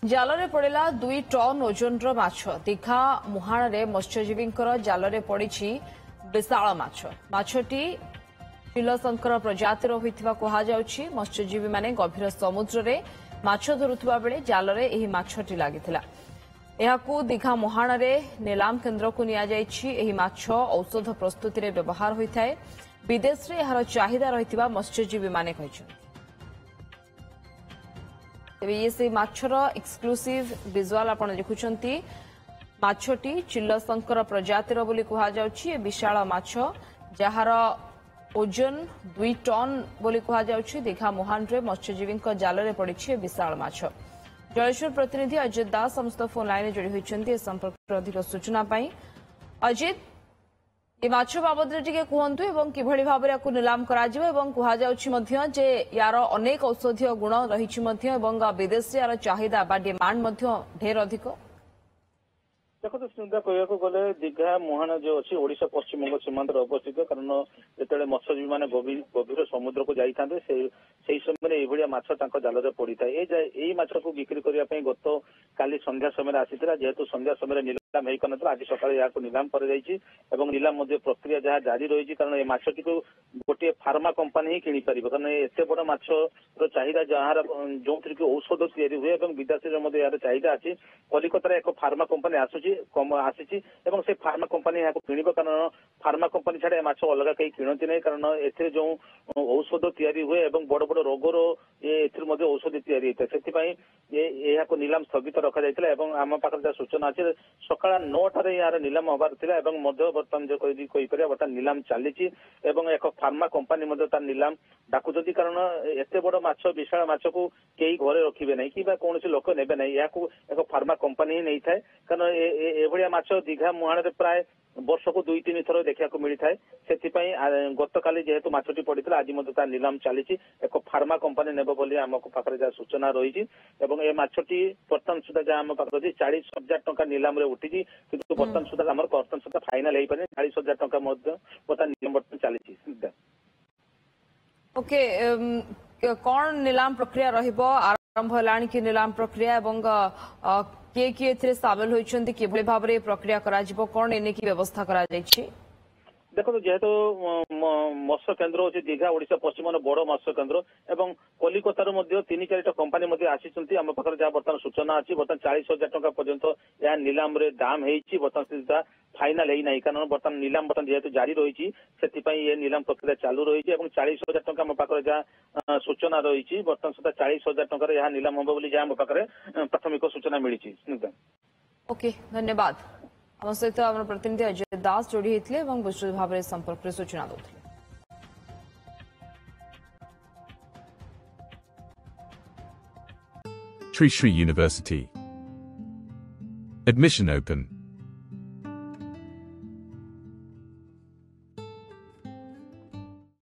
ଜାଲରେ ପଡ଼ିଲା 2 ଟନ୍ ଓଜନର ମାଛ। ଦୀଘା ମୁହାଣରେ ମତ୍ସ୍ୟଜୀବୀଙ୍କର ଜାଲରେ ପଡ଼ିଛି ବିଶାଳ ମାଛ। ମାଛଟି ଚିଲଶଙ୍କର ପ୍ରଜାତିର ହୋଇଥିବା କୁହାଯାଉଛି। ମତ୍ସ୍ୟଜୀବୀମାନେ ଗଭୀର ସମୁଦ୍ରରେ ମାଛ ଧରୁଥିବା ବେଳେ ଜାଲରେ ଏହି ମାଛଟି ଲାଗିଥିଲା। ଏହାକୁ ଦୀଘା ମୁହାଣରେ ନିଲାମ କେନ୍ଦ୍ରକୁ ନିଆଯାଇଛି। ଏହି ମାଛ ଔଷଧ ପ୍ରସ୍ତୁତିରେ ବ୍ୟବହାର ହୋଇଥାଏ। ବିଦେଶରେ ଏହାର ଚାହିଦା ରହିଥିବା ମତ୍ସ୍ୟଜୀବୀମାନେ କହିଛନ୍ତି। ତେବେ ଇଏ ସେହି ମାଛର ଏକ୍ସକ୍ଲୁସିଭ ଭିଜୁଆଲ ଆପଣ ଦେଖୁଛନ୍ତି। ମାଛଟି ଚିଲଶଙ୍କର ପ୍ରଜାତିର ବୋଲି କୁହାଯାଉଛି। ଏ ବିଶାଳ ମାଛ ଯାହାର ଓଜନ 2 ଟନ୍ ବୋଲି କୁହାଯାଉଛି। ଦୀଘା ମୁହାଣରେ ମତ୍ସ୍ୟଜୀବୀଙ୍କ ଜାଲରେ ପଡ଼ିଛି ଏ ବିଶାଳ ମାଛ। ଜଳେଶ୍ୱର ପ୍ରତିନିଧି ଅଜିତ ଦାସ ସମସ୍ତ ଫୋନ୍ ଲାଇନରେ ଯୋଡ଼ି ହୋଇଛନ୍ତି ଏ ସମ୍ପର୍କରେ ଅଧିକ ସୂଚନା ପାଇଁ। ଅଜିତ, ଏ ମାଛ ବାବଦରେ ଟିକେ କୁହନ୍ତୁ ଏବଂ କିଭଳି ଭାବରେ ୟାକୁ ନିଲାମ କରାଯିବ ଏବଂ କୁହାଯାଉଛି ମଧ୍ୟ ଯେ ୟାର ଅନେକ ଔଷଧୀୟ ଗୁଣ ରହିଛି ମଧ୍ୟ ଏବଂ ବିଦେଶରେ ୟାର ଚାହିଦା ବା ଡିମାଣ୍ଡ ମଧ୍ୟ ଢେର ଅଧିକ। ଦେଖନ୍ତୁ ସ୍ନିଗ୍ଧା, କହିବାକୁ ଗଲେ ଦୀଘା ମୁହାଣ ଯୋଉ ଅଛି ଓଡିଶା ପଶ୍ଚିମବଙ୍ଗ ସୀମାନ୍ତରେ ଅବସ୍ଥିତ। କାରଣ ଯେତେବେଳେ ମତ୍ସ୍ୟଜୀବୀ ମାନେ ଗଭୀର ସମୁଦ୍ରକୁ ଯାଇଥାନ୍ତି ସେହି ସମୟରେ ଏଇଭଳିଆ ମାଛ ତାଙ୍କ ଜାଲରେ ପଡିଥାଏ। ଏଇ ମାଛକୁ ବିକ୍ରି କରିବା ପାଇଁ ଗତ କାଲି ସନ୍ଧ୍ୟା ସମୟରେ ଆସିଥିଲା। ଯେହେତୁ ସନ୍ଧ୍ୟା ସମୟରେ ନିଲାମ ହେଇପାରିନଥିଲା, ଆଜି ସକାଳେ ଏହାକୁ ନିଲାମ କରାଯାଇଛି ଏବଂ ନିଲାମ ମଧ୍ୟ ପ୍ରକ୍ରିୟା ଯାହା ଜାରି ରହିଛି। କାରଣ ଏ ମାଛଟିକୁ ଗୋଟିଏ ଫାର୍ମା କମ୍ପାନୀ ହିଁ କିଣିପାରିବ। କାରଣ ଏତେ ବଡ ମାଛର ଚାହିଦା ଯାହାର ଯୋଉଥିରେ କି ଔଷଧ ତିଆରି ହୁଏ ଏବଂ ବିଦେଶରେ ମଧ୍ୟ ଏହାର ଚାହିଦା ଅଛି। କଲିକତାରେ ଏକ ଫାର୍ମା କମ୍ପାନୀ ଆସିଛି ଏବଂ ସେ ଫାର୍ମା କମ୍ପାନୀ ଏହାକୁ କିଣିବ। କାରଣ ଫାର୍ମା କମ୍ପାନୀ ଛାଡା ଏ ମାଛ ଅଲଗା କେହି କିଣନ୍ତି ନାହିଁ। କାରଣ ଏଥିରେ ଯୋଉ ଔଷଧ ତିଆରି ହୁଏ ଏବଂ ବଡ ବଡ ରୋଗର ଏଥିରୁ ମଧ୍ୟ ଔଷଧ ତିଆରି ହେଇଥାଏ। ସେଥିପାଇଁ ଏହାକୁ ନିଲାମ ସ୍ଥଗିତ ରଖାଯାଇଥିଲା ଏବଂ ଆମ ପାଖରେ ଯାହା ସୂଚନା ଅଛି ସକାଳ 9ଟାରେ ଏହାର ନିଲାମ ହବାର ଥିଲା ଏବଂ ମଧ୍ୟ ବର୍ତ୍ତମାନ ଯୋଉ କହିପାରିବା ବର୍ତ୍ତମାନ ନିଲାମ ଚାଲିଛି ଏବଂ ଏକ ଫାର୍ମା କମ୍ପାନୀ ମଧ୍ୟ ତାର ନିଲାମ ଡାକୁଛନ୍ତି। କାରଣ ଏତେ ବଡ ମାଛ, ବିଶାଳ ମାଛକୁ କେହି ଘରେ ରଖିବେ ନାହିଁ କିମ୍ବା କୌଣସି ଲୋକ ନେବେ ନାହିଁ। ଏହାକୁ ଏକ ଫାର୍ମା କମ୍ପାନୀ ହିଁ ନେଇଥାଏ। କାରଣ ଏଭଳିଆ ମାଛ ଦୀଘା ମୁହାଣରେ ପ୍ରାୟ ବର୍ଷକୁ 2-3 ଥର ଦେଖିବାକୁ ମିଳିଥାଏ। ସେଥିପାଇଁ ଗତକାଲି ଯେହେତୁ ମାଛଟି ପଡିଥିଲା, ଆଜି ମଧ୍ୟ ତାର ନିଲାମ ଚାଲିଛି। ଏକ ଫାର୍ମା କମ୍ପାନୀ ନେବ ବୋଲି ଆମ ପାଖରେ ଯାହା ସୂଚନା ରହିଛି ଏବଂ ଏ ମାଛଟି ବର୍ତ୍ତମାନ ସୁଦ୍ଧା ଯାହା ଆମ ପାଖରେ ଅଛି 40,000 ଟଙ୍କା ନିଲାମରେ ଉଠିଛି। କିନ୍ତୁ ବର୍ତ୍ତମାନ ସୁଦ୍ଧା ଆମର ବର୍ତ୍ତମାନ ସୁଦ୍ଧା ଫାଇନାଲ ହେଇପାରିନି। 40,000 ଟଙ୍କା ମଧ୍ୟ ବର୍ତ୍ତମାନ ନିଲାମ ଚାଲିଛି। ଓକେ, କଣ ନିଲାମ ପ୍ରକ୍ରିୟା ରହିବ? ଆରମ୍ଭ ହେଲାଣି କି ନିଲାମ ପ୍ରକ୍ରିୟା ଏବଂ କିଏ କିଏ ଏଥିରେ ସାମିଲ ହୋଇଛନ୍ତି? କିଭଳି ଭାବରେ ପ୍ରକ୍ରିୟା କରାଯିବ? କଣ ଏନେକି ବ୍ୟବସ୍ଥା କରାଯାଇଛି? ଦେଖନ୍ତୁ, ଯେହେତୁ ମତ୍ସ୍ୟ କେନ୍ଦ୍ର ହେଉଛି ଦୀଘା ଓଡିଶା ପଶ୍ଚିମର ବଡ ମତ୍ସ୍ୟ କେନ୍ଦ୍ର ଏବଂ କଲିକତାରୁ ମଧ୍ୟ 3-4ଟା କମ୍ପାନୀ ମଧ୍ୟ ଆସିଛନ୍ତି। ଆମ ପାଖରେ ଯାହା ବର୍ତ୍ତମାନ ସୂଚନା ଅଛି ବର୍ତ୍ତମାନ 40,000 ଟଙ୍କା ପର୍ଯ୍ୟନ୍ତ ଏହା ନିଲାମରେ ଦାମ ହେଇଛି। ବର୍ତ୍ତମାନ ସୁଦ୍ଧା ଫାଇନାଲ ହେଇନାହିଁ। କାରଣ ବର୍ତ୍ତମାନ ନିଲାମ ଯେହେତୁ ଜାରି ରହିଛି ସେଥିପାଇଁ ଏ ନିଲାମ ପ୍ରକ୍ରିୟା ଚାଲୁ ରହିଛି ଏବଂ 40,000 ଟଙ୍କା ଆମ ପାଖରେ ଯାହା ସୂଚନା ରହିଛି ବର୍ତ୍ତମାନ ସୁଦ୍ଧା 40,000 ଟଙ୍କାରେ ଏହା ନିଲାମ ହେବ ବୋଲି ଯାହା ଆମ ପାଖରେ ପ୍ରାଥମିକ ସୂଚନା ମିଳିଛି। ଓକେ, ଧନ୍ୟବାଦ। ଆମ ସହିତ ଆମର ପ୍ରତିନିଧି ଅଜୟ ଦାସ ଯୋଡ଼ି ହୋଇଥିଲେ ଏବଂ ବିସ୍ତୃତ ଭାବରେ ସମ୍ପର୍କରେ ସୂଚନା ଦେଉଥିଲେ। Tree University. Admission open.